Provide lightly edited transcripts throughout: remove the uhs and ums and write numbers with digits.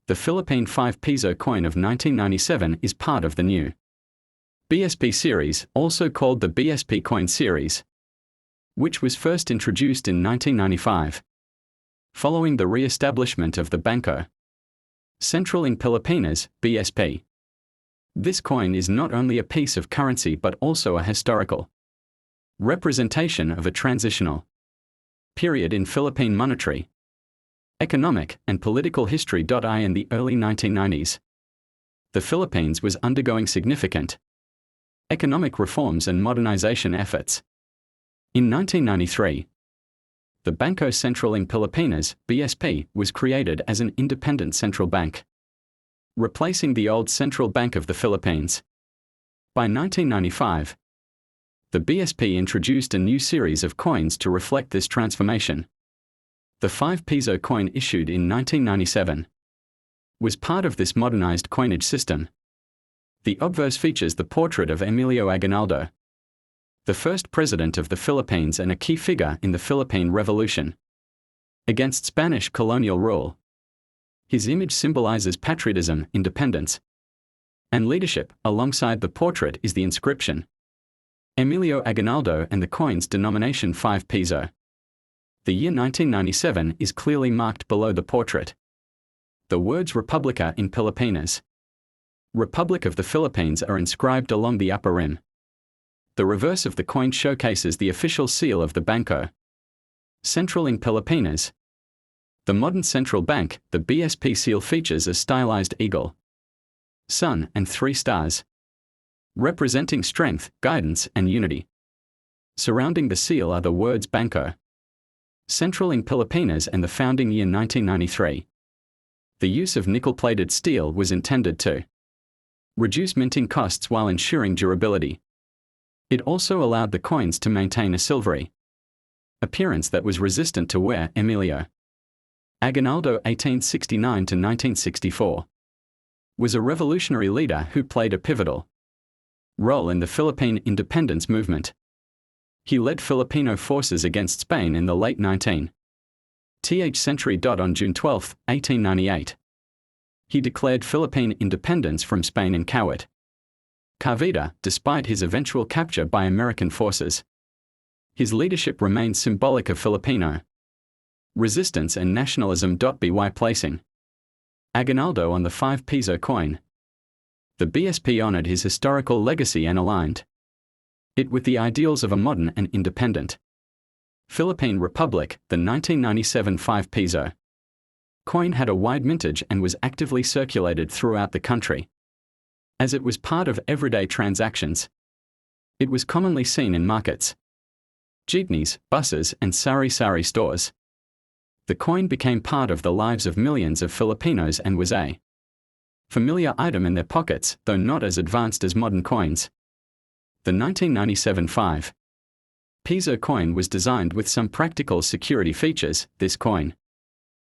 The Philippine 5 Piso coin of 1997 is part of the new BSP series, also called the BSP coin series, which was first introduced in 1995. Following the re-establishment of the Bangko Sentral in Pilipinas, BSP. This coin is not only a piece of currency but also a historical representation of a transitional period in Philippine monetary, economic, and political history. In the early 1990s, the Philippines was undergoing significant economic reforms and modernization efforts. In 1993, the Bangko Sentral in Pilipinas, BSP, was created as an independent central bank, replacing the old Central Bank of the Philippines. By 1995, the BSP introduced a new series of coins to reflect this transformation. The 5 Piso coin issued in 1997 was part of this modernized coinage system. The obverse features the portrait of Emilio Aguinaldo, the first president of the Philippines and a key figure in the Philippine Revolution against Spanish colonial rule. His image symbolizes patriotism, independence, and leadership. Alongside the portrait is the inscription Emilio Aguinaldo and the coin's denomination 5 Piso. The year 1997 is clearly marked below the portrait. The words Republica in Pilipinas, Republic of the Philippines, are inscribed along the upper rim. The reverse of the coin showcases the official seal of the Bangko Sentral in Pilipinas. The modern central bank, the BSP seal, features a stylized eagle, sun, and 3 stars, representing strength, guidance, and unity. Surrounding the seal are the words Bangko Sentral in Pilipinas and the founding year 1993. The use of nickel-plated steel was intended to reduce minting costs while ensuring durability. It also allowed the coins to maintain a silvery appearance that was resistant to wear. Emilio Aguinaldo, 1869 to 1964, was a revolutionary leader who played a pivotal role in the Philippine independence movement. He led Filipino forces against Spain in the late 19th century. On June 12, 1898, he declared Philippine independence from Spain in Cavite, despite his eventual capture by American forces. His leadership remained symbolic of Filipino resistance and nationalism. By placing Aguinaldo on the 5 Piso coin, the BSP honored his historical legacy and aligned it with the ideals of a modern and independent Philippine Republic. The 1997 5 Piso coin had a wide mintage and was actively circulated throughout the country. As it was part of everyday transactions, it was commonly seen in markets, jeepneys, buses, and sari-sari stores. The coin became part of the lives of millions of Filipinos and was a familiar item in their pockets, though not as advanced as modern coins. The 1997 5 Piso coin was designed with some practical security features. This coin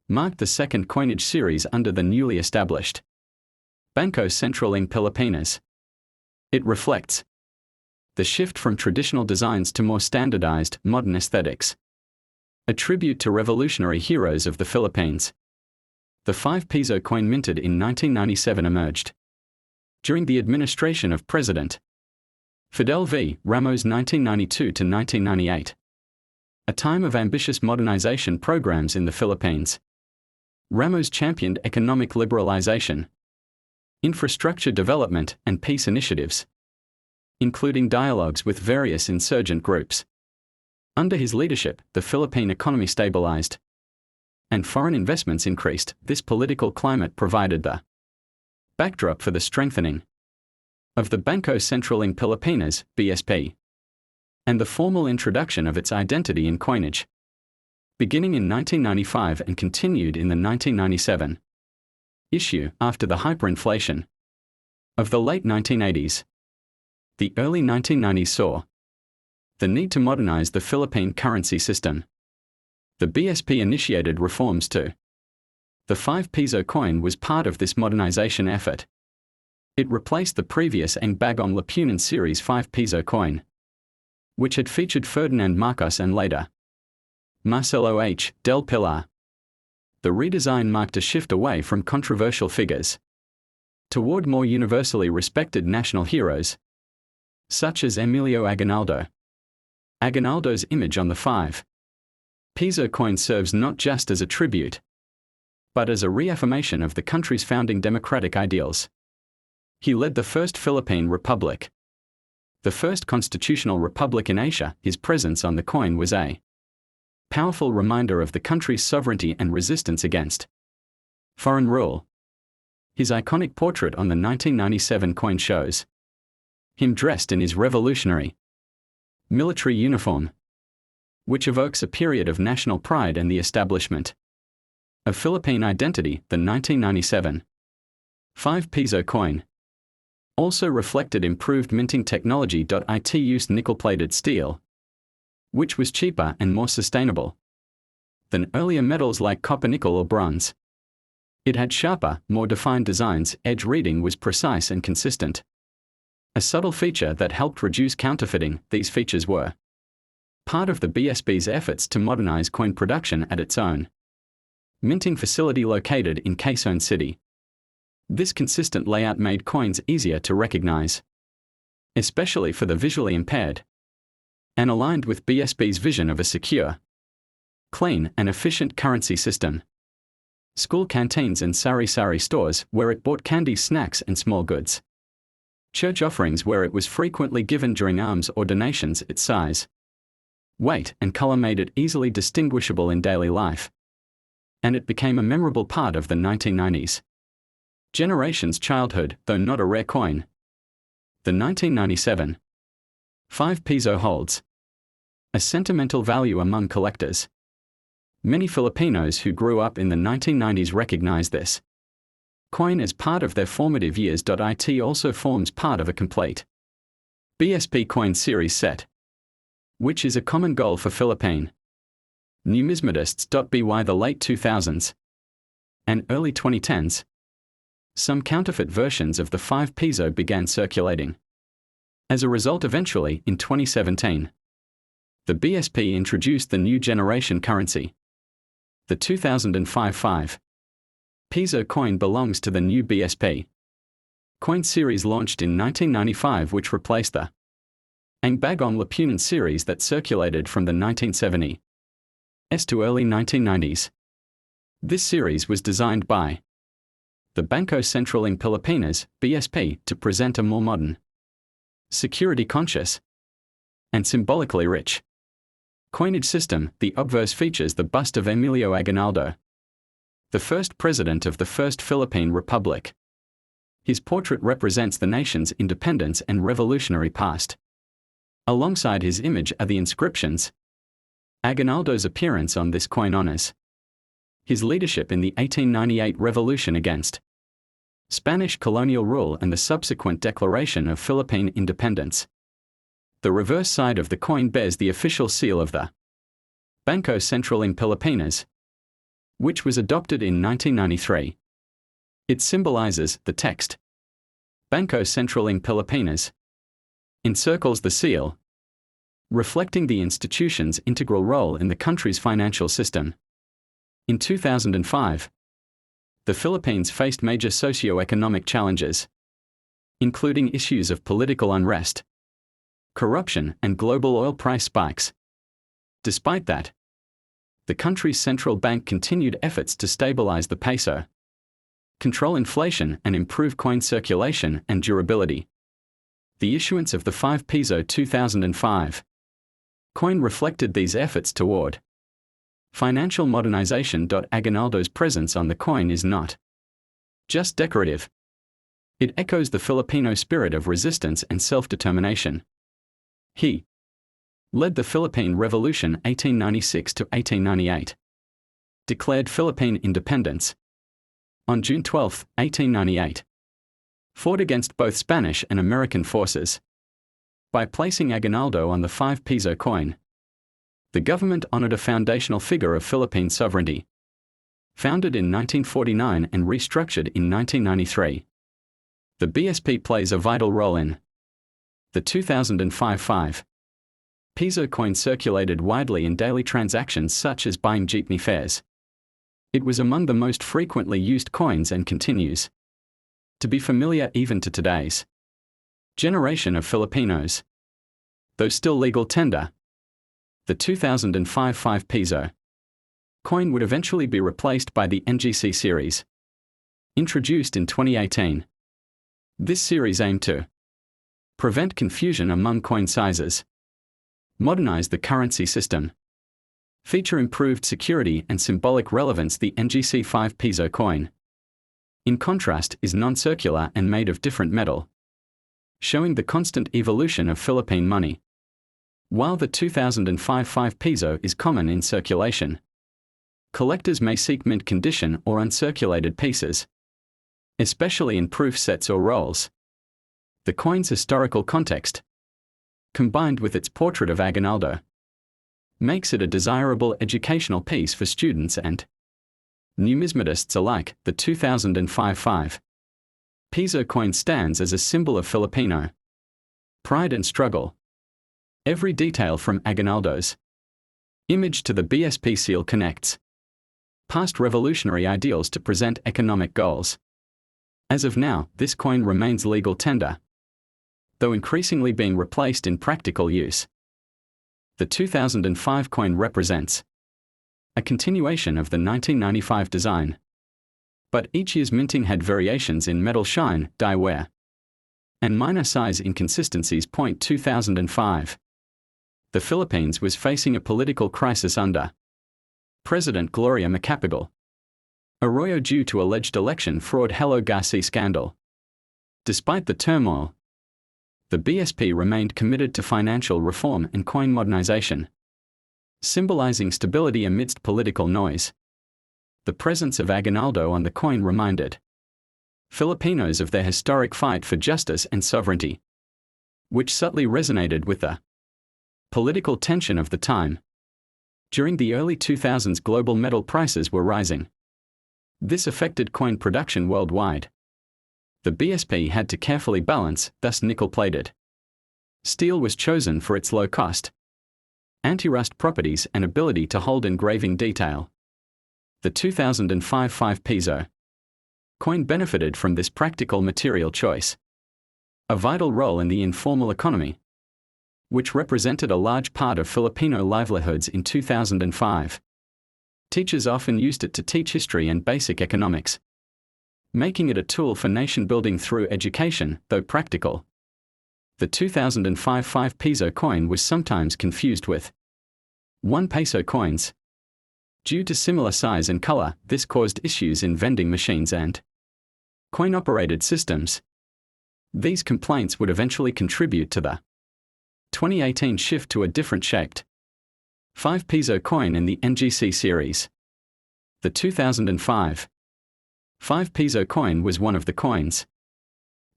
marked the second coinage series under the newly established Bangko Sentral in Pilipinas. It reflects the shift from traditional designs to more standardized, modern aesthetics, a tribute to revolutionary heroes of the Philippines. The 5 Piso coin minted in 1997 emerged during the administration of President Fidel V. Ramos 1992 to 1998, a time of ambitious modernization programs in the Philippines. Ramos championed economic liberalization, infrastructure development, and peace initiatives, including dialogues with various insurgent groups. Under his leadership, the Philippine economy stabilized, and foreign investments increased. This political climate provided the backdrop for the strengthening of the Bangko Sentral in Pilipinas, BSP, and the formal introduction of its identity in coinage, beginning in 1995 and continued in the 1997 issue. After the hyperinflation of the late 1980s, the early 1990s saw the need to modernize the Philippine currency system. The BSP initiated reforms too. The 5 Piso coin was part of this modernization effort. It replaced the previous and Bagong Lipunan series 5 Piso coin, which had featured Ferdinand Marcos and later Marcelo H. del Pilar. The redesign marked a shift away from controversial figures toward more universally respected national heroes, such as Emilio Aguinaldo. Aguinaldo's image on the 5 Piso coin serves not just as a tribute, but as a reaffirmation of the country's founding democratic ideals. He led the first Philippine Republic, the first constitutional republic in Asia. His presence on the coin was a powerful reminder of the country's sovereignty and resistance against foreign rule. His iconic portrait on the 1997 coin shows him dressed in his revolutionary military uniform, which evokes a period of national pride and the establishment of Philippine identity. The 1997 5 Piso coin also reflected improved minting technology. It used nickel-plated steel, which was cheaper and more sustainable than earlier metals like copper, nickel, or bronze. It had sharper, more defined designs. Edge reading was precise and consistent, a subtle feature that helped reduce counterfeiting. These features were part of the BSP's efforts to modernize coin production at its own minting facility located in Quezon City. This consistent layout made coins easier to recognize, especially for the visually impaired, and aligned with BSP's vision of a secure, clean, and efficient currency system. School canteens and sari-sari stores, where it bought candy, snacks, and small goods. Church offerings, where it was frequently given during alms or donations. Its size, weight, and color made it easily distinguishable in daily life, and it became a memorable part of the 1990s generation's childhood. Though not a rare coin, the 1997 5 Piso holds a sentimental value among collectors. Many Filipinos who grew up in the 1990s recognize this coin as part of their formative years. It also forms part of a complete BSP coin series set, which is a common goal for Philippine numismatists. By the late 2000s and early 2010s, some counterfeit versions of the 5 Piso began circulating. As a result, eventually, in 2017, the BSP introduced the new generation currency. The 2005 5 Piso coin belongs to the new BSP coin series launched in 1995, which replaced the Ang Bagong Lipunan series that circulated from the 1970s to early 1990s. This series was designed by the Bangko Sentral in Pilipinas, BSP, to present a more modern, security-conscious, and symbolically rich coinage system. The obverse features the bust of Emilio Aguinaldo, the first president of the First Philippine Republic. His portrait represents the nation's independence and revolutionary past. Alongside his image are the inscriptions. Aguinaldo's appearance on this coin honors his leadership in the 1898 revolution against Spanish colonial rule and the subsequent declaration of Philippine independence. The reverse side of the coin bears the official seal of the Bangko Sentral in Pilipinas, which was adopted in 1993. It symbolizes the text Bangko Sentral in Pilipinas encircles the seal, reflecting the institution's integral role in the country's financial system. In 2005, the Philippines faced major socio-economic challenges, including issues of political unrest, corruption, and global oil price spikes. Despite that, the country's central bank continued efforts to stabilize the peso, control inflation, and improve coin circulation and durability. The issuance of the 5 Piso 2005 coin reflected these efforts toward financial modernization. Aguinaldo's presence on the coin is not just decorative. It echoes the Filipino spirit of resistance and self-determination. He led the Philippine Revolution 1896 to 1898, declared Philippine independence on June 12, 1898, fought against both Spanish and American forces. By placing Aguinaldo on the 5 Piso coin, the government honored a foundational figure of Philippine sovereignty. Founded in 1949 and restructured in 1993, the BSP plays a vital role in the 2005 5 Piso coin circulated widely in daily transactions such as buying jeepney fares. It was among the most frequently used coins and continues to be familiar even to today's generation of Filipinos. Though still legal tender, the 2005 5 Piso coin would eventually be replaced by the NGC series, introduced in 2018. This series aimed to prevent confusion among coin sizes, modernize the currency system, feature improved security and symbolic relevance. The NGC 5 Piso coin, in contrast, is non-circular and made of different metal, showing the constant evolution of Philippine money. While the 2005 5 Piso is common in circulation, collectors may seek mint condition or uncirculated pieces, especially in proof sets or rolls. The coin's historical context, combined with its portrait of Aguinaldo, makes it a desirable educational piece for students and numismatists alike. The 2005 5 Piso coin stands as a symbol of Filipino pride and struggle. Every detail from Aguinaldo's image to the BSP seal connects past revolutionary ideals to present economic goals. As of now, this coin remains legal tender, though increasingly being replaced in practical use. The 2005 coin represents a continuation of the 1995 design, but each year's minting had variations in metal shine, die wear, and minor size inconsistencies. 2005. The Philippines was facing a political crisis under President Gloria Macapagal Arroyo due to alleged election fraud. Hello Garcia scandal. Despite the turmoil, the BSP remained committed to financial reform and coin modernization, symbolizing stability amidst political noise. The presence of Aguinaldo on the coin reminded Filipinos of their historic fight for justice and sovereignty, which subtly resonated with the political tension of the time. During the early 2000s, global metal prices were rising. This affected coin production worldwide. The BSP had to carefully balance, thus nickel-plated steel was chosen for its low cost, anti-rust properties and ability to hold engraving detail. The 2005 5 Piso coin benefited from this practical material choice, a vital role in the informal economy, which represented a large part of Filipino livelihoods in 2005. Teachers often used it to teach history and basic economics, making it a tool for nation-building through education, though practical. The 2005 5 Piso coin was sometimes confused with 1 peso coins. Due to similar size and color, this caused issues in vending machines and coin-operated systems. These complaints would eventually contribute to the 2018 shift to a different-shaped 5 Piso coin in the NGC series. The 2005 5 Piso coin was one of the coins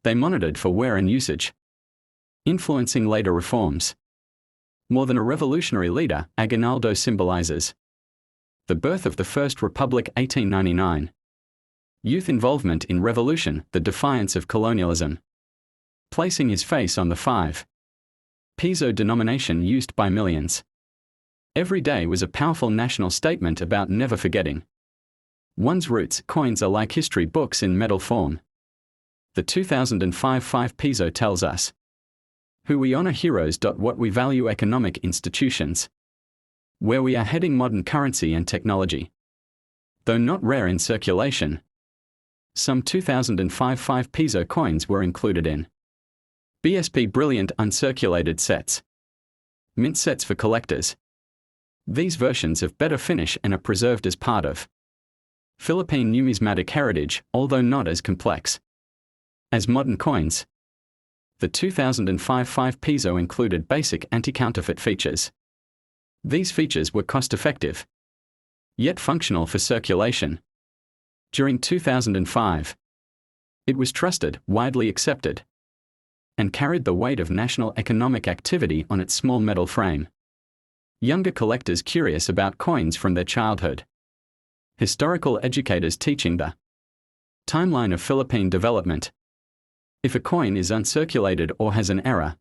they monitored for wear and usage, influencing later reforms. More than a revolutionary leader, Aguinaldo symbolizes the birth of the First Republic 1899, youth involvement in revolution, the defiance of colonialism, placing his face on the 5 Piso denomination used by millions. Every day was a powerful national statement about never forgetting one's roots. Coins are like history books in metal form. The 2005 5 Piso tells us who we honor, heroes. What we value, economic institutions, where we are heading, modern currency and technology. Though not rare in circulation, some 2005 5 Piso coins were included in BSP brilliant uncirculated sets, mint sets for collectors. These versions have better finish and are preserved as part of Philippine numismatic heritage, although not as complex as modern coins. The 2005 5 Piso included basic anti-counterfeit features. These features were cost-effective, yet functional for circulation. During 2005, it was trusted, widely accepted, and carried the weight of national economic activity on its small metal frame. Younger collectors curious about coins from their childhood. Historical educators teaching the timeline of Philippine development. If a coin is uncirculated or has an error,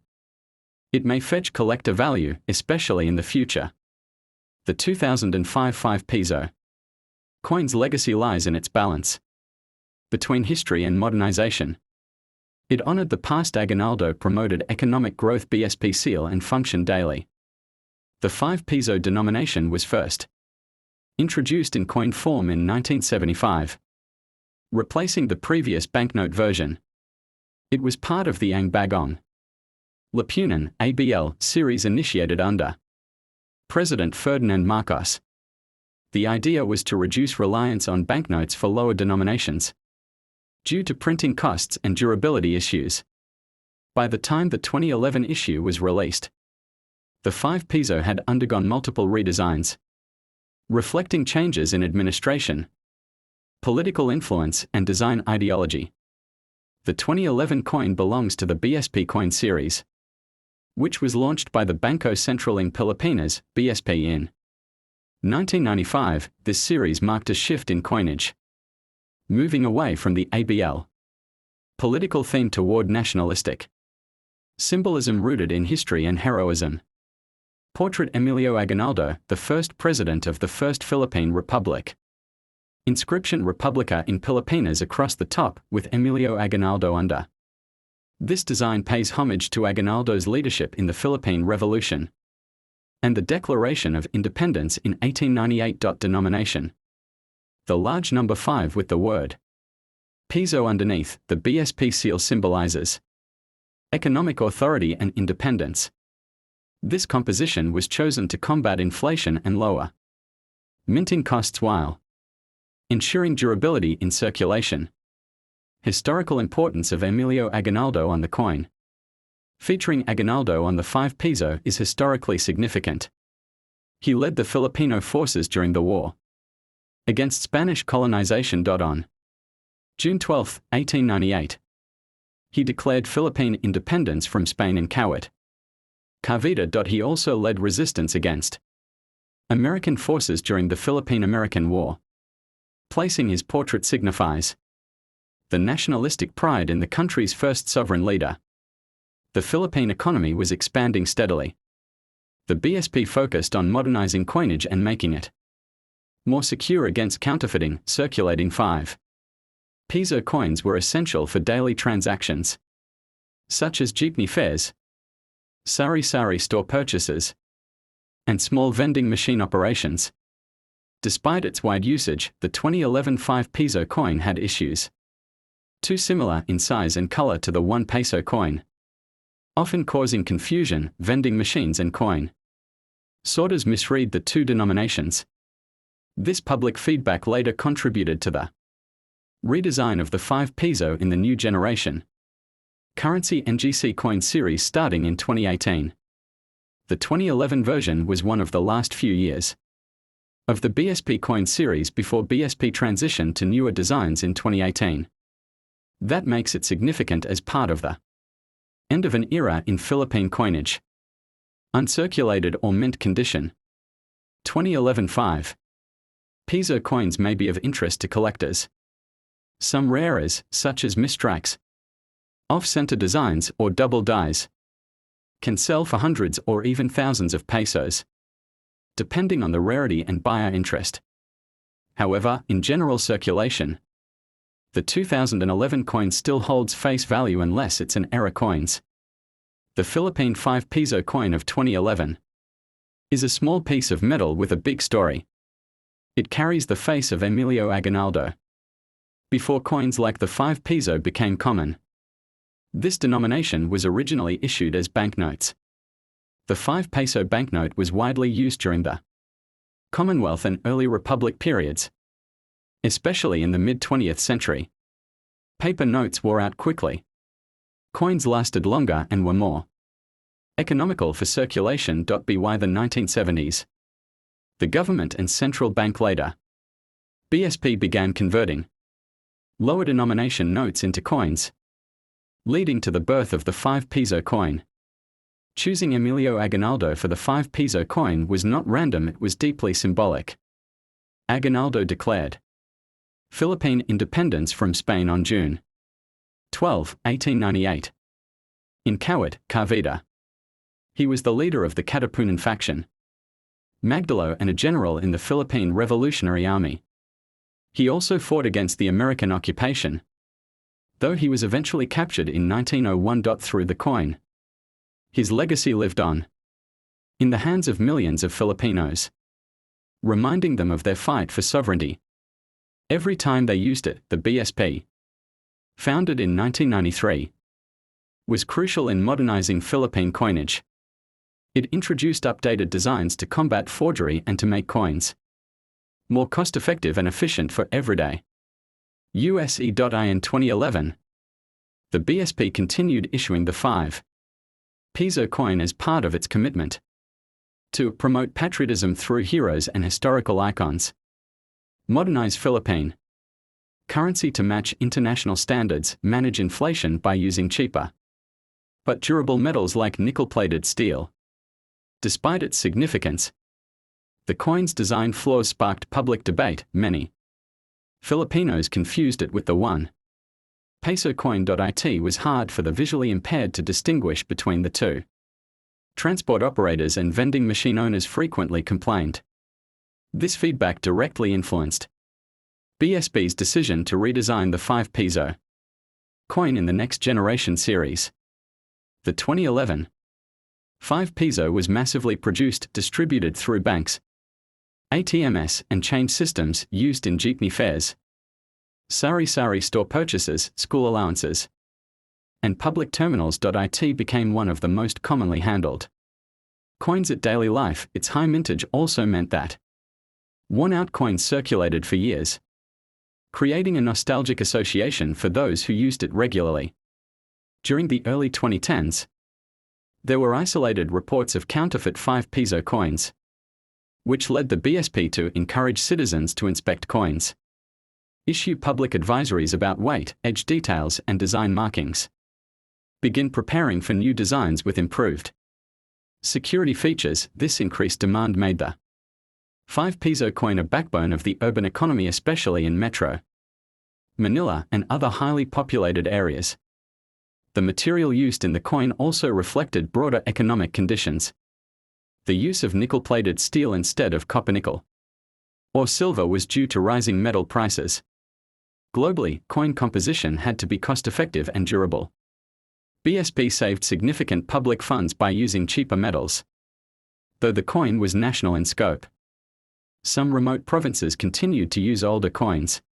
it may fetch collector value, especially in the future. The 2005 5 Piso Coin's legacy lies in its balance between history and modernization. It honored the past. Aguinaldo promoted economic growth. BSP seal and function daily. The 5 peso denomination was first introduced in coin form in 1975, replacing the previous banknote version. It was part of the Ang Bagong Lipunan (ABL) series initiated under President Ferdinand Marcos. The idea was to reduce reliance on banknotes for lower denominations due to printing costs and durability issues. By the time the 2011 issue was released, the 5 peso had undergone multiple redesigns, reflecting changes in administration, political influence, and design ideology. The 2011 coin belongs to the BSP coin series, which was launched by the Bangko Sentral in Pilipinas, BSP in 1995. This series marked a shift in coinage, moving away from the ABL political theme toward nationalistic symbolism rooted in history and heroism. Portrait: Emilio Aguinaldo, the first president of the First Philippine Republic. Inscription: Republica in Pilipinas across the top, with Emilio Aguinaldo under. This design pays homage to Aguinaldo's leadership in the Philippine Revolution and the Declaration of Independence in 1898. Denomination: the large number 5 with the word Piso underneath. The BSP seal symbolizes economic authority and independence. This composition was chosen to combat inflation and lower minting costs while ensuring durability in circulation. Historical importance of Emilio Aguinaldo on the coin. Featuring Aguinaldo on the 5 peso is historically significant. He led the Filipino forces during the war against Spanish colonization. On June 12, 1898, he declared Philippine independence from Spain in Cavite. He also led resistance against American forces during the Philippine-American War. Placing his portrait signifies the nationalistic pride in the country's first sovereign leader. The Philippine economy was expanding steadily. The BSP focused on modernizing coinage and making it more secure against counterfeiting. Circulating 5 peso coins were essential for daily transactions, such as jeepney fares, sari-sari store purchases, and small vending machine operations. Despite its wide usage, the 2011 5 peso coin had issues. Too similar in size and color to the 1 peso coin, often causing confusion. Vending machines and coin sorters misread the two denominations. This public feedback later contributed to the redesign of the 5 peso in the new generation currency NGC coin series starting in 2018. The 2011 version was one of the last few years of the BSP coin series before BSP transitioned to newer designs in 2018. That makes it significant as part of the end of an era in Philippine coinage. Uncirculated or mint condition. 2011 5 peso coins may be of interest to collectors. Some rares, such as mistracks, off-center designs, or double dies, can sell for hundreds or even thousands of pesos, depending on the rarity and buyer interest. However, in general circulation, the 2011 coin still holds face value unless it's an era coins. The Philippine 5 peso coin of 2011 is a small piece of metal with a big story. It carries the face of Emilio Aguinaldo. Before coins like the 5 peso became common, this denomination was originally issued as banknotes. The 5 peso banknote was widely used during the Commonwealth and early Republic periods, especially in the mid-20th century. Paper notes wore out quickly. Coins lasted longer and were more economical for circulation. By the 1970s, the government and central bank later, BSP began converting lower denomination notes into coins, leading to the birth of the 5 peso coin. Choosing Emilio Aguinaldo for the 5 peso coin was not random, it was deeply symbolic. Aguinaldo declared Philippine independence from Spain on June 12, 1898. In Cavite. He was the leader of the Katipunan faction, Magdalo, and a general in the Philippine Revolutionary Army. He also fought against the American occupation, though he was eventually captured in 1901. Through the coin, his legacy lived on in the hands of millions of Filipinos, reminding them of their fight for sovereignty. Every time they used it, the BSP, founded in 1993, was crucial in modernizing Philippine coinage. It introduced updated designs to combat forgery and to make coins more cost-effective and efficient for everyday use. In 2011, the BSP continued issuing the 5 Piso coin as part of its commitment to promote patriotism through heroes and historical icons, modernize Philippine currency to match international standards, manage inflation by using cheaper but durable metals like nickel-plated steel. Despite its significance, the coin's design flaws sparked public debate. Many Filipinos confused it with the 1 Piso coin. It was hard for the visually impaired to distinguish between the two. Transport operators and vending machine owners frequently complained. This feedback directly influenced BSP's decision to redesign the 5 Piso coin in the next generation series. The 2011 5 Piso was massively produced, distributed through banks, ATMs, and change systems used in jeepney fares, sari-sari store purchases, school allowances, and public terminals. It became one of the most commonly handled coins at daily life. Its high mintage also meant that worn-out coins circulated for years, creating a nostalgic association for those who used it regularly. During the early 2010s, there were isolated reports of counterfeit 5 Piso coins, which led the BSP to encourage citizens to inspect coins, issue public advisories about weight, edge details, and design markings, begin preparing for new designs with improved security features. This increased demand made the 5 Piso coin a backbone of the urban economy, especially in Metro Manila and other highly populated areas. The material used in the coin also reflected broader economic conditions. The use of nickel-plated steel instead of copper-nickel or silver was due to rising metal prices. Globally, coin composition had to be cost-effective and durable. BSP saved significant public funds by using cheaper metals, though the coin was national in scope. Some remote provinces continued to use older coins.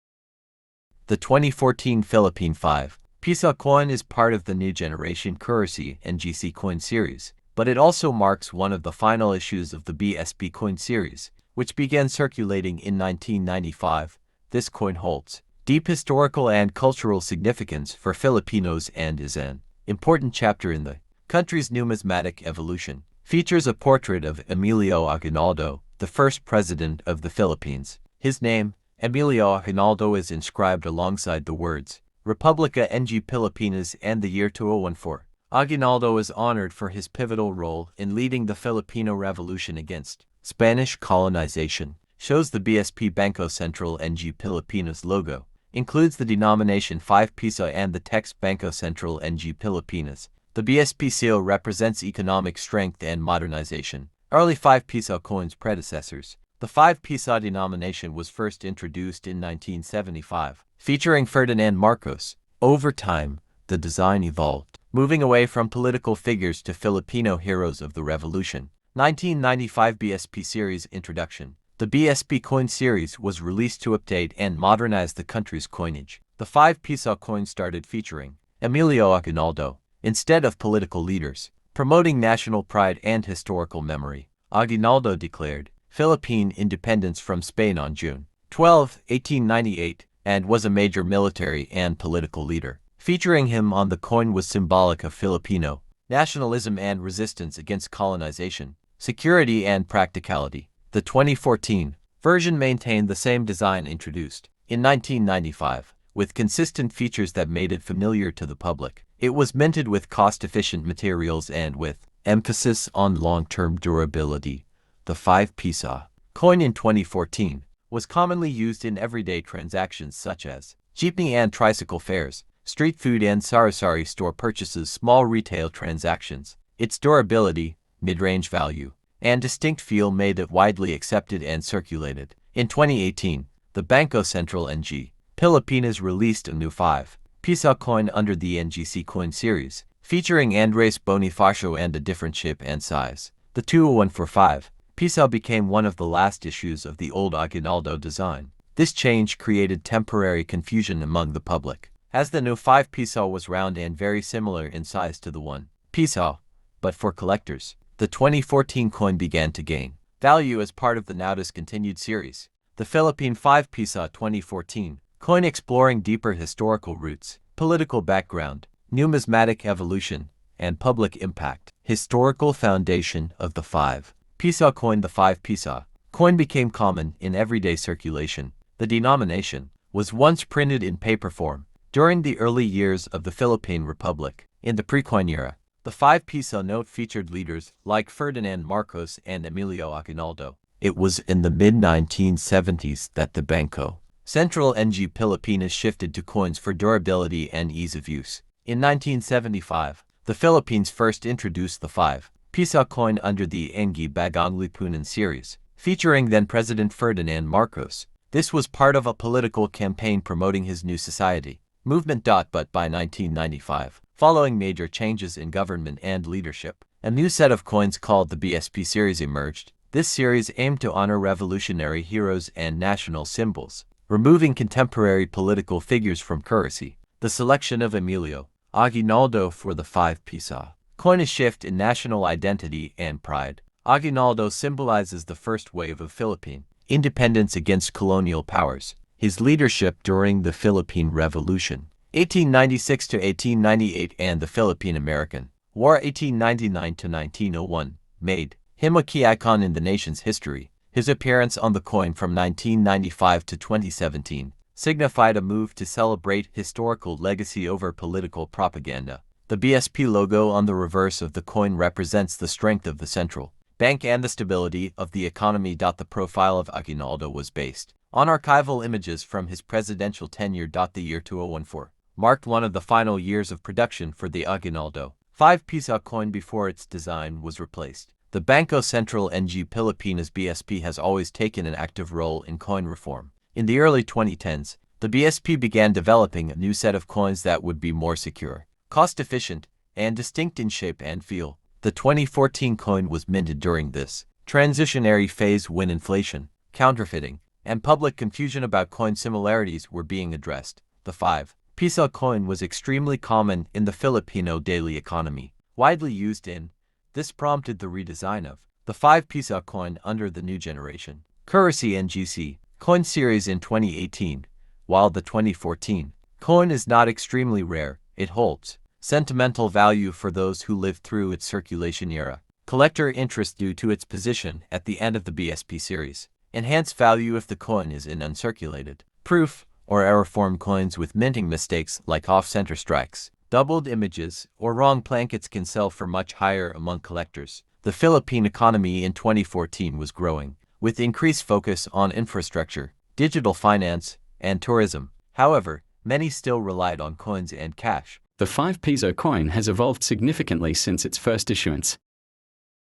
The 2014 Philippine 5 Piso coin is part of the new generation currency NGC coin series, but it also marks one of the final issues of the BSP coin series, which began circulating in 1995. This coin holds deep historical and cultural significance for Filipinos and is an important chapter in the country's numismatic evolution. Features a portrait of Emilio Aguinaldo, the first president of the Philippines. His name, Emilio Aguinaldo, is inscribed alongside the words Republica ng Pilipinas and the year 2014. Aguinaldo is honored for his pivotal role in leading the Filipino Revolution against Spanish colonization. Shows the BSP Bangko Sentral ng Pilipinas logo. Includes the denomination 5 Piso and the text Bangko Sentral ng Pilipinas. The BSP seal represents economic strength and modernization. Early 5 Piso coins predecessors. The 5 Piso denomination was first introduced in 1975, featuring Ferdinand Marcos. Over time, the design evolved, moving away from political figures to Filipino heroes of the revolution. 1995 BSP series introduction. The BSP coin series was released to update and modernize the country's coinage. The 5 Piso coin started featuring Emilio Aguinaldo instead of political leaders, promoting national pride and historical memory. Aguinaldo declared Philippine independence from Spain on June 12, 1898, and was a major military and political leader. Featuring him on the coin was symbolic of Filipino nationalism and resistance against colonization, security and practicality. The 2014 version maintained the same design introduced in 1995, with consistent features that made it familiar to the public. It was minted with cost-efficient materials and with emphasis on long-term durability. The 5 Piso coin in 2014 was commonly used in everyday transactions such as jeepney and tricycle fares, street food and sari-sari store purchases, small retail transactions. Its durability, mid-range value, and distinct feel made it widely accepted and circulated. In 2018, the Bangko Sentral NG Pilipinas released a new 5 Piso coin under the NGC coin series, featuring Andres Bonifacio and a different shape and size. The 20145 Piso became one of the last issues of the old Aguinaldo design. This change created temporary confusion among the public, as the new 5 Piso was round and very similar in size to the 1 Piso. But for collectors, the 2014 coin began to gain value as part of the now discontinued series. The Philippine 5 Piso 2014 coin exploring deeper historical roots, political background, numismatic evolution, and public impact. Historical foundation of the 5 Piso coin. The 5 Piso coin became common in everyday circulation. The denomination was once printed in paper form during the early years of the Philippine Republic. In the pre-coin era, the 5 Piso note featured leaders like Ferdinand Marcos and Emilio Aguinaldo. It was in the mid-1970s that the Bangko Sentral NG Pilipinas shifted to coins for durability and ease of use. In 1975, the Philippines first introduced the 5 Piso coin under the NG Bagong Lipunan series, featuring then-President Ferdinand Marcos. This was part of a political campaign promoting his new society movement. But by 1995, following major changes in government and leadership, a new set of coins called the BSP series emerged. This series aimed to honor revolutionary heroes and national symbols, removing contemporary political figures from currency. The selection of Emilio Aguinaldo for the 5 Piso coin is a shift in national identity and pride. Aguinaldo symbolizes the first wave of Philippine independence against colonial powers. His leadership during the Philippine Revolution, 1896 to 1898, and the Philippine-American War, 1899 to 1901, made him a key icon in the nation's history. His appearance on the coin from 1995 to 2017 signified a move to celebrate historical legacy over political propaganda. The BSP logo on the reverse of the coin represents the strength of the central bank and the stability of the economy. The profile of Aguinaldo was based on archival images from his presidential tenure. The year 2014 marked one of the final years of production for the Aguinaldo 5 Piso coin before its design was replaced. The Bangko Sentral NG Pilipinas BSP has always taken an active role in coin reform. In the early 2010s, the BSP began developing a new set of coins that would be more secure, cost-efficient, and distinct in shape and feel. The 2014 coin was minted during this transitionary phase when inflation, counterfeiting, and public confusion about coin similarities were being addressed. The 5 Piso coin was extremely common in the Filipino daily economy, widely used in. This prompted the redesign of the 5 Piso coin under the new generation currency NGC coin series in 2018. While the 2014 coin is not extremely rare, it holds sentimental value for those who lived through its circulation era. Collector interest due to its position at the end of the BSP series. Enhanced value if the coin is in uncirculated, proof, or error-formed coins with minting mistakes like off-center strikes. Doubled images or wrong plankets can sell for much higher among collectors. The Philippine economy in 2014 was growing, with increased focus on infrastructure, digital finance, and tourism. However, many still relied on coins and cash. The 5 Piso coin has evolved significantly since its first issuance.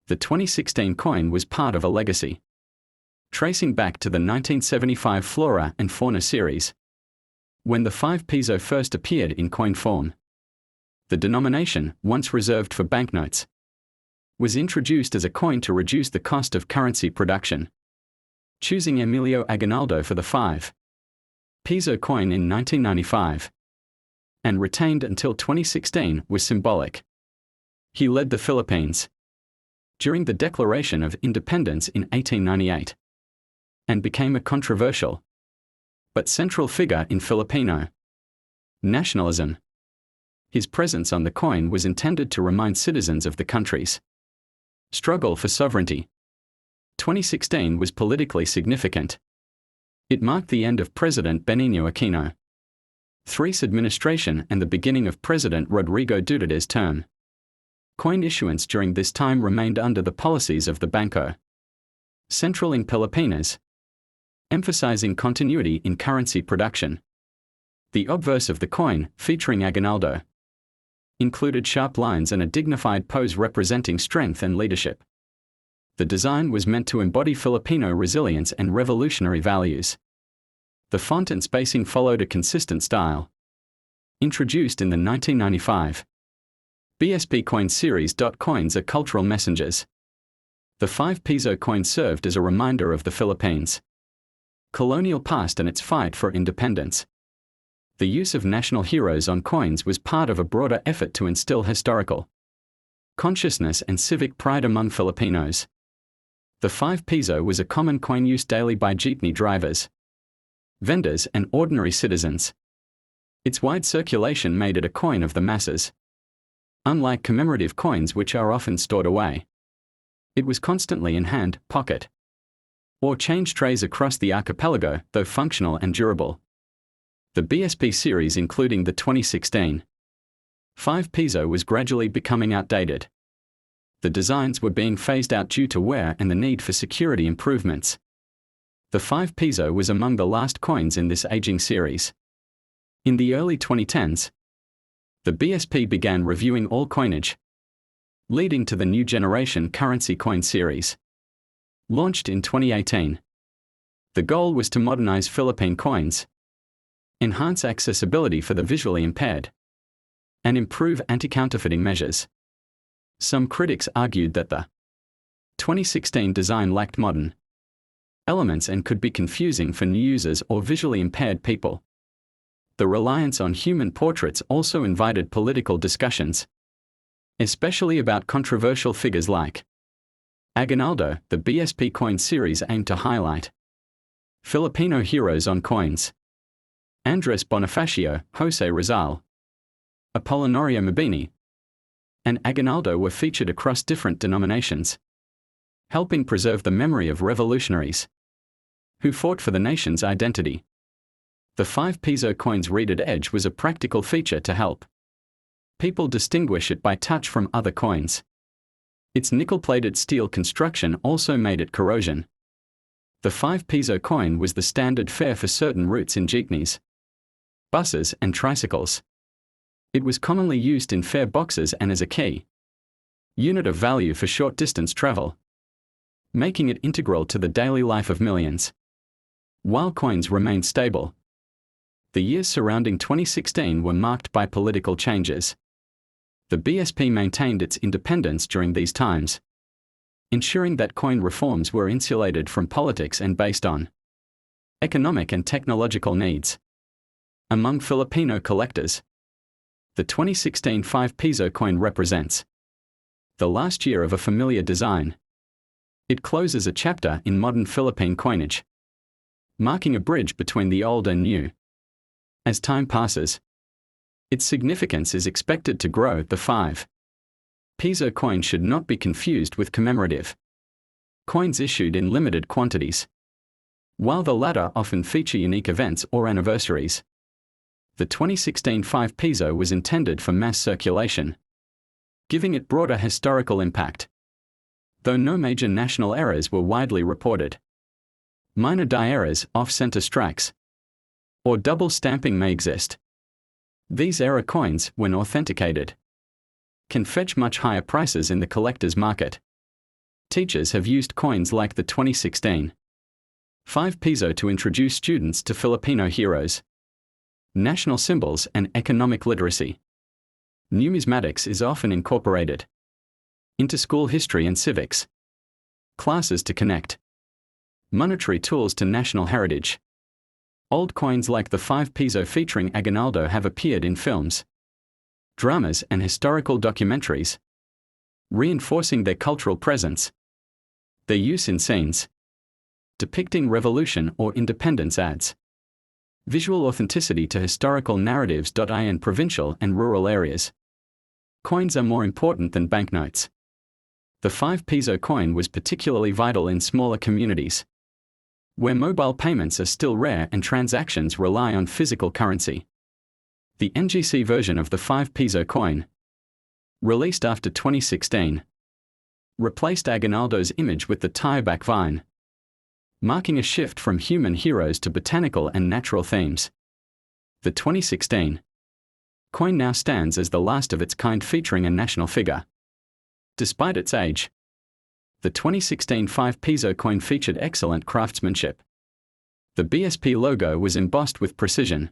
The 2016 coin was part of a legacy, tracing back to the 1975 Flora and Fauna series, when the 5 Piso first appeared in coin form. The denomination, once reserved for banknotes, was introduced as a coin to reduce the cost of currency production, choosing Emilio Aguinaldo for the 5 Piso coin in 1995, and retained until 2016, was symbolic. He led the Philippines during the Declaration of Independence in 1898, and became a controversial but central figure in Filipino nationalism. His presence on the coin was intended to remind citizens of the country's struggle for sovereignty. 2016 was politically significant. It marked the end of President Benigno Aquino III's administration and the beginning of President Rodrigo Duterte's term. Coin issuance during this time remained under the policies of the Bangko Sentral in Pilipinas, emphasizing continuity in currency production. The obverse of the coin, featuring Aguinaldo, included sharp lines and a dignified pose representing strength and leadership. The design was meant to embody Filipino resilience and revolutionary values. The font and spacing followed a consistent style. Introduced in the 1995 BSP coin series. Coins are cultural messengers. The 5 Piso coin served as a reminder of the Philippines' colonial past and its fight for independence. The use of national heroes on coins was part of a broader effort to instill historical consciousness and civic pride among Filipinos. The 5 Piso was a common coin used daily by jeepney drivers, vendors, and ordinary citizens. Its wide circulation made it a coin of the masses. Unlike commemorative coins, which are often stored away, it was constantly in hand, pocket, or change trays across the archipelago, though functional and durable. The BSP series, including the 2016 5 Piso, was gradually becoming outdated. The designs were being phased out due to wear and the need for security improvements. The 5 Piso was among the last coins in this aging series. In the early 2010s, the BSP began reviewing all coinage, leading to the new generation currency coin series. Launched in 2018. The goal was to modernize Philippine coins, enhance accessibility for the visually impaired, and improve anti-counterfeiting measures. Some critics argued that the 2016 design lacked modern elements and could be confusing for new users or visually impaired people. The reliance on human portraits also invited political discussions, especially about controversial figures like Aguinaldo. The BSP coin series aimed to highlight Filipino heroes on coins. Andres Bonifacio, Jose Rizal, Apolinario Mabini, and Aguinaldo were featured across different denominations, helping preserve the memory of revolutionaries who fought for the nation's identity. The 5 Piso coin's reeded edge was a practical feature to help people distinguish it by touch from other coins. Its nickel-plated steel construction also made it corrosion. The 5 Piso coin was the standard fare for certain routes in jeepneys, buses, and tricycles. It was commonly used in fare boxes and as a key unit of value for short-distance travel, making it integral to the daily life of millions. While coins remained stable, the years surrounding 2016 were marked by political changes. The BSP maintained its independence during these times, ensuring that coin reforms were insulated from politics and based on economic and technological needs. Among Filipino collectors, the 2016 5 Piso coin represents the last year of a familiar design. It closes a chapter in modern Philippine coinage, marking a bridge between the old and new. As time passes, its significance is expected to grow. The 5 Piso coin should not be confused with commemorative coins issued in limited quantities. While the latter often feature unique events or anniversaries, the 2016 5 Piso was intended for mass circulation, giving it broader historical impact. Though no major national errors were widely reported, minor die errors, off-center strikes, or double stamping may exist. These error coins, when authenticated, can fetch much higher prices in the collector's market. Teachers have used coins like the 2016 5 Piso to introduce students to Filipino heroes, national symbols, and economic literacy. Numismatics is often incorporated into school history and civics classes to connect monetary tools to national heritage. Old coins like the 5 Piso featuring Aguinaldo have appeared in films, dramas, and historical documentaries, reinforcing their cultural presence. Their use in scenes depicting revolution or independence adds visual authenticity to historical narratives. In provincial and rural areas, coins are more important than banknotes. The 5 Piso coin was particularly vital in smaller communities, where mobile payments are still rare and transactions rely on physical currency. The NGC version of the 5 Piso coin, released after 2016, replaced Aguinaldo's image with the tieback vine, marking a shift from human heroes to botanical and natural themes. The 2016 coin now stands as the last of its kind featuring a national figure. Despite its age, the 2016 5 Piso coin featured excellent craftsmanship. The BSP logo was embossed with precision,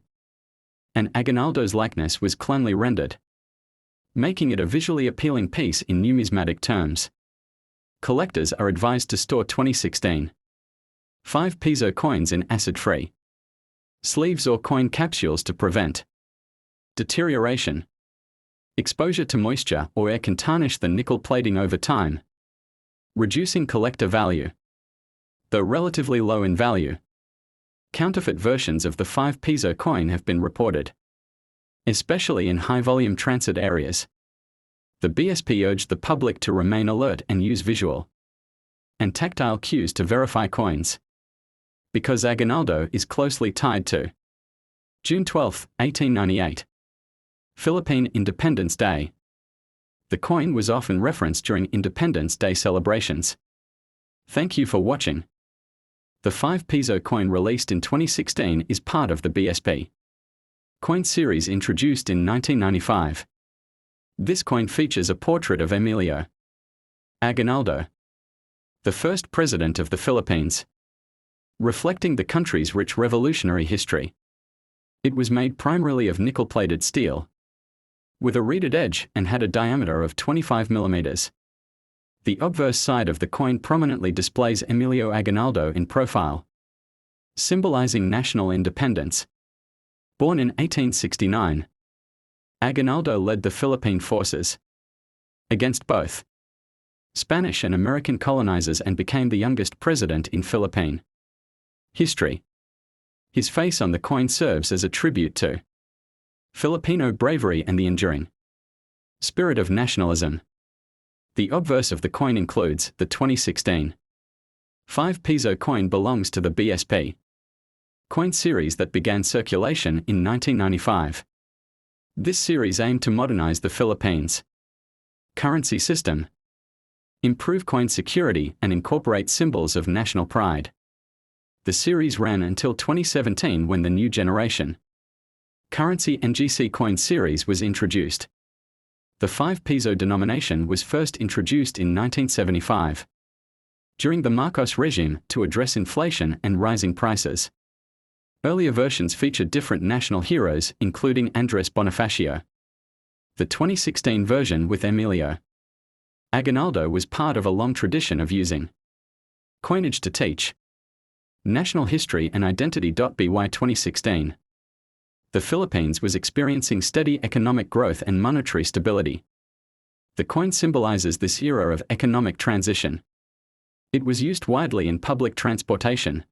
and Aguinaldo's likeness was cleanly rendered, making it a visually appealing piece in numismatic terms. Collectors are advised to store 2016 5 Piso coins in acid-free sleeves or coin capsules to prevent deterioration. Exposure to moisture or air can tarnish the nickel plating over time, reducing collector value. Though relatively low in value, counterfeit versions of the 5 Piso coin have been reported, especially in high-volume transit areas. The BSP urged the public to remain alert and use visual and tactile cues to verify coins, because Aguinaldo is closely tied to June 12, 1898, Philippine Independence Day. The coin was often referenced during Independence Day celebrations. Thank you for watching. The 5 Piso coin released in 2016 is part of the BSP coin series introduced in 1995. This coin features a portrait of Emilio Aguinaldo, the first president of the Philippines, reflecting the country's rich revolutionary history. It was made primarily of nickel-plated steel, with a reeded edge, and had a diameter of 25 mm. The obverse side of the coin prominently displays Emilio Aguinaldo in profile, symbolizing national independence. Born in 1869, Aguinaldo led the Philippine forces against both Spanish and American colonizers and became the youngest president in Philippine history. His face on the coin serves as a tribute to Filipino bravery and the enduring spirit of nationalism. The obverse of the coin includes the 2016 5 Piso coin belongs to the BSP coin series that began circulation in 1995. This series aimed to modernize the Philippines' currency system, improve coin security, and incorporate symbols of national pride. The series ran until 2017 when the new generation currency NGC coin series was introduced. The 5 Piso denomination was first introduced in 1975 during the Marcos regime to address inflation and rising prices. Earlier versions featured different national heroes, including Andres Bonifacio. The 2016 version with Emilio Aguinaldo was part of a long tradition of using coinage to teach national history and identity. By 2016, the Philippines was experiencing steady economic growth and monetary stability. The coin symbolizes this era of economic transition. It was used widely in public transportation,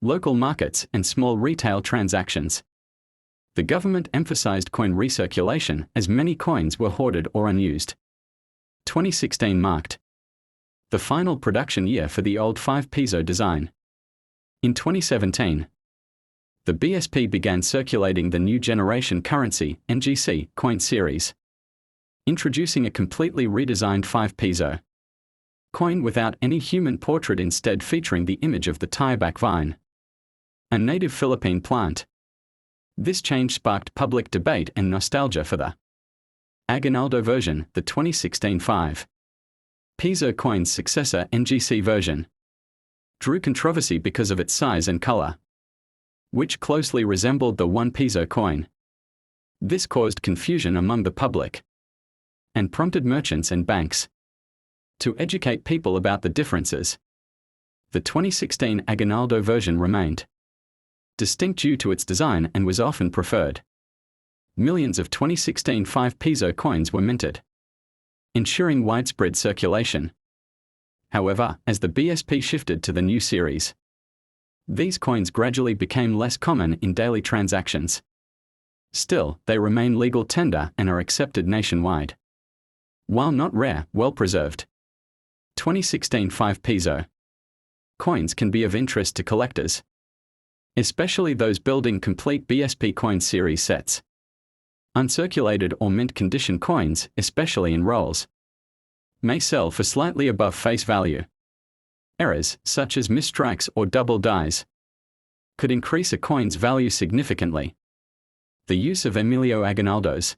local markets, and small retail transactions. The government emphasized coin recirculation as many coins were hoarded or unused. 2016 marked the final production year for the old 5 Piso design. In 2017, the BSP began circulating the new generation currency NGC coin series, introducing a completely redesigned 5 Piso coin without any human portrait, instead featuring the image of the tieback vine, a native Philippine plant. This change sparked public debate and nostalgia for the Aguinaldo version. The 2016 5 Piso coin's successor NGC version drew controversy because of its size and color, which closely resembled the 1 Piso coin. This caused confusion among the public and prompted merchants and banks to educate people about the differences. The 2016 Aguinaldo version remained distinct due to its design and was often preferred. Millions of 2016 5 Piso coins were minted, ensuring widespread circulation. However, as the BSP shifted to the new series, these coins gradually became less common in daily transactions. Still, they remain legal tender and are accepted nationwide. While not rare, well-preserved 2016 5 Piso coins can be of interest to collectors, especially those building complete BSP coin series sets. Uncirculated or mint condition coins, especially in rolls, may sell for slightly above face value. Errors, such as misstrikes or double dies, could increase a coin's value significantly. The use of Emilio Aguinaldo's